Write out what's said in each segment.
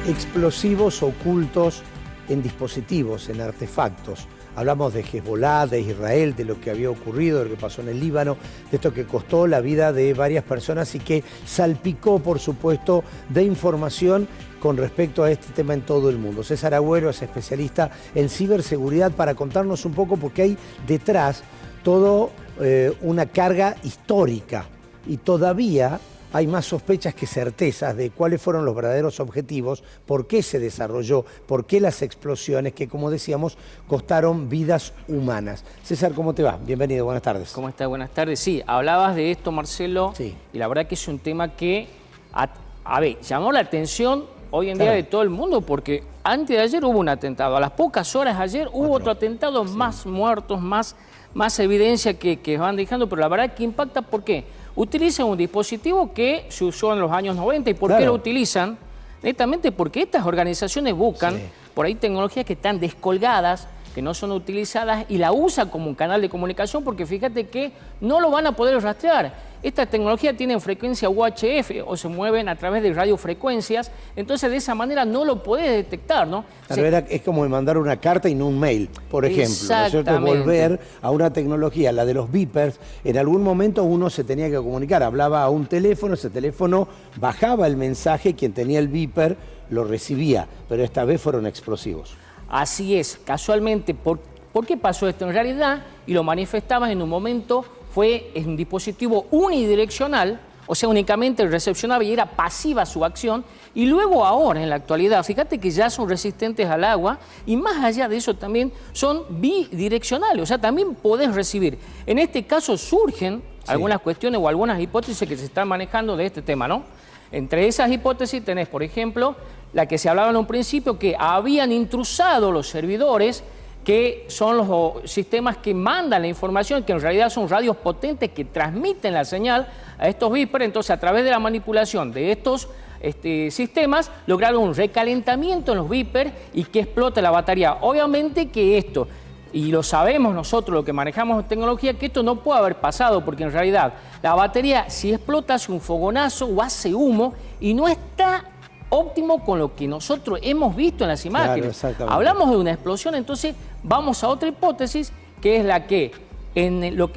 explosivos ocultos en dispositivos, en artefactos. Hablamos de Hezbollah, de Israel, de lo que había ocurrido, de lo que pasó en el Líbano, de esto que costó la vida de varias personas y que salpicó, por supuesto, de información con respecto a este tema en todo el mundo. César Agüero es especialista en ciberseguridad para contarnos un poco, porque hay detrás todo una carga histórica y todavía hay más sospechas que certezas de cuáles fueron los verdaderos objetivos, por qué se desarrolló, por qué las explosiones que, como decíamos, costaron vidas humanas. César, ¿cómo te va? Bienvenido, buenas tardes. ¿Cómo estás? Buenas tardes. Sí, hablabas de esto, Marcelo, sí. Y la verdad que es un tema que, llamó la atención hoy en día de todo el mundo, porque antes de ayer hubo un atentado, a las pocas horas ayer hubo otro atentado, sí. Más muertos, más evidencia que van dejando, pero la verdad que impacta. ¿Por qué? Utilizan un dispositivo que se usó en los años 90. ¿Y por qué lo utilizan? Netamente porque estas organizaciones buscan por ahí tecnologías que están descolgadas, que no son utilizadas, y la usan como un canal de comunicación, porque fíjate que no lo van a poder rastrear. Estas tecnologías tienen frecuencia UHF o se mueven a través de radiofrecuencias, entonces de esa manera no lo podés detectar, ¿no? Claro, es como mandar una carta y no un mail, por ejemplo, ¿no es cierto? Volver a una tecnología, la de los beepers. En algún momento uno se tenía que comunicar, hablaba a un teléfono, ese teléfono bajaba el mensaje, quien tenía el beeper lo recibía, pero esta vez fueron explosivos. Así es, casualmente, ¿por qué pasó esto? En realidad, y lo manifestabas en un momento, fue un dispositivo unidireccional, o sea, únicamente recepcionaba y era pasiva su acción, y luego ahora, en la actualidad, fíjate que ya son resistentes al agua, y más allá de eso también son bidireccionales, o sea, también podés recibir. En este caso surgen algunas cuestiones o algunas hipótesis que se están manejando de este tema, ¿no? Entre esas hipótesis tenés, por ejemplo, la que se hablaba en un principio, que habían intrusado los servidores, que son los sistemas que mandan la información, que en realidad son radios potentes que transmiten la señal a estos beepers. Entonces, a través de la manipulación de estos sistemas, lograron un recalentamiento en los beepers y que explote la batería. Obviamente que esto, y lo sabemos nosotros, lo que manejamos en tecnología, que esto no puede haber pasado, porque en realidad la batería, si explota, hace un fogonazo o hace humo y no está óptimo con lo que nosotros hemos visto en las imágenes. Claro, hablamos de una explosión, entonces vamos a otra hipótesis, que es la que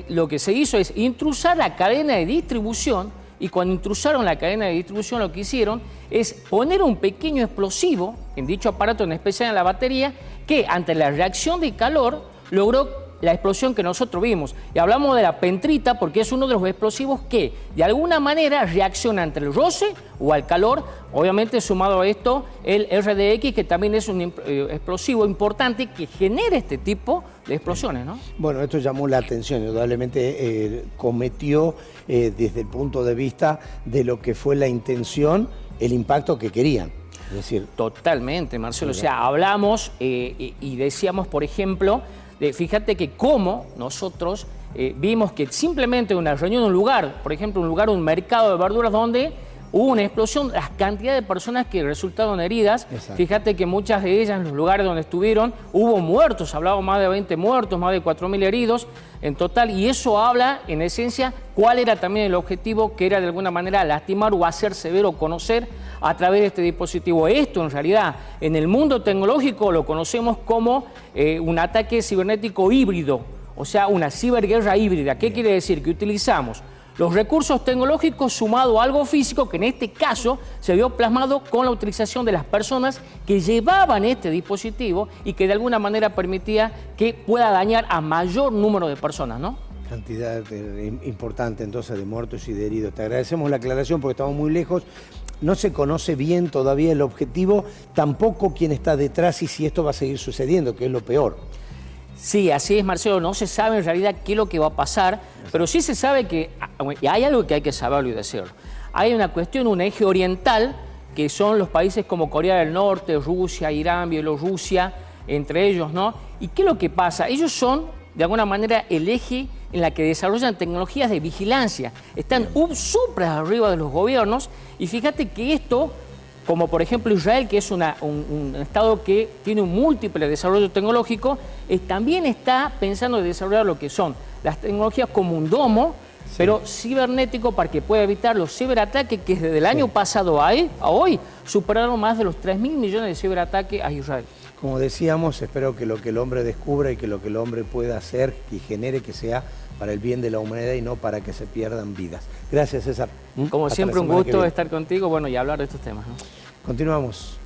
lo que se hizo es intrusar la cadena de distribución, y cuando intrusaron la cadena de distribución lo que hicieron es poner un pequeño explosivo en dicho aparato, en especial en la batería, que ante la reacción de calor logró la explosión que nosotros vimos. Y hablamos de la pentrita porque es uno de los explosivos que de alguna manera reacciona ante el roce o al calor. Obviamente, sumado a esto, el RDX, que también es un explosivo importante que genera este tipo de explosiones, ¿no? Bueno, esto llamó la atención, indudablemente cometió desde el punto de vista de lo que fue la intención, el impacto que querían. Es decir, totalmente, Marcelo. O sea, hablamos y decíamos, por ejemplo, fíjate que cómo nosotros vimos que simplemente una reunión en un lugar, por ejemplo, un mercado de verduras donde hubo una explosión, las cantidades de personas que resultaron heridas. Exacto. Fíjate que muchas de ellas, en los lugares donde estuvieron, hubo muertos, hablamos más de 20 muertos, más de 4.000 heridos en total, y eso habla, en esencia, cuál era también el objetivo, que era de alguna manera lastimar o hacer severo conocer a través de este dispositivo. Esto, en realidad, en el mundo tecnológico lo conocemos como un ataque cibernético híbrido, o sea, una ciberguerra híbrida. ¿Qué quiere decir? Que utilizamos los recursos tecnológicos sumado a algo físico, que en este caso se vio plasmado con la utilización de las personas que llevaban este dispositivo y que de alguna manera permitía que pueda dañar a mayor número de personas, ¿no? Cantidad importante entonces de muertos y de heridos. Te agradecemos la aclaración porque estamos muy lejos. No se conoce bien todavía el objetivo, tampoco quién está detrás y si esto va a seguir sucediendo, que es lo peor. Sí, así es, Marcelo. No se sabe en realidad qué es lo que va a pasar, pero sí se sabe que hay algo que hay que saberlo y decirlo. Hay una cuestión, un eje oriental, que son los países como Corea del Norte, Rusia, Irán, Bielorrusia, entre ellos, ¿no? ¿Y qué es lo que pasa? Ellos son, de alguna manera, el eje en la que desarrollan tecnologías de vigilancia. Están súper arriba de los gobiernos, y fíjate que esto, como por ejemplo Israel, que es un estado que tiene un múltiple desarrollo tecnológico, también está pensando en desarrollar lo que son las tecnologías como un domo, pero cibernético para que pueda evitar los ciberataques que desde el año pasado a hoy superaron más de los 3.000 millones de ciberataques a Israel. Como decíamos, espero que lo que el hombre descubra y que lo que el hombre pueda hacer y genere que sea para el bien de la humanidad y no para que se pierdan vidas. Gracias, César. Como Hasta siempre, la un semana que gusto viene. estar contigo, bueno, y hablar de estos temas, ¿no? Continuamos.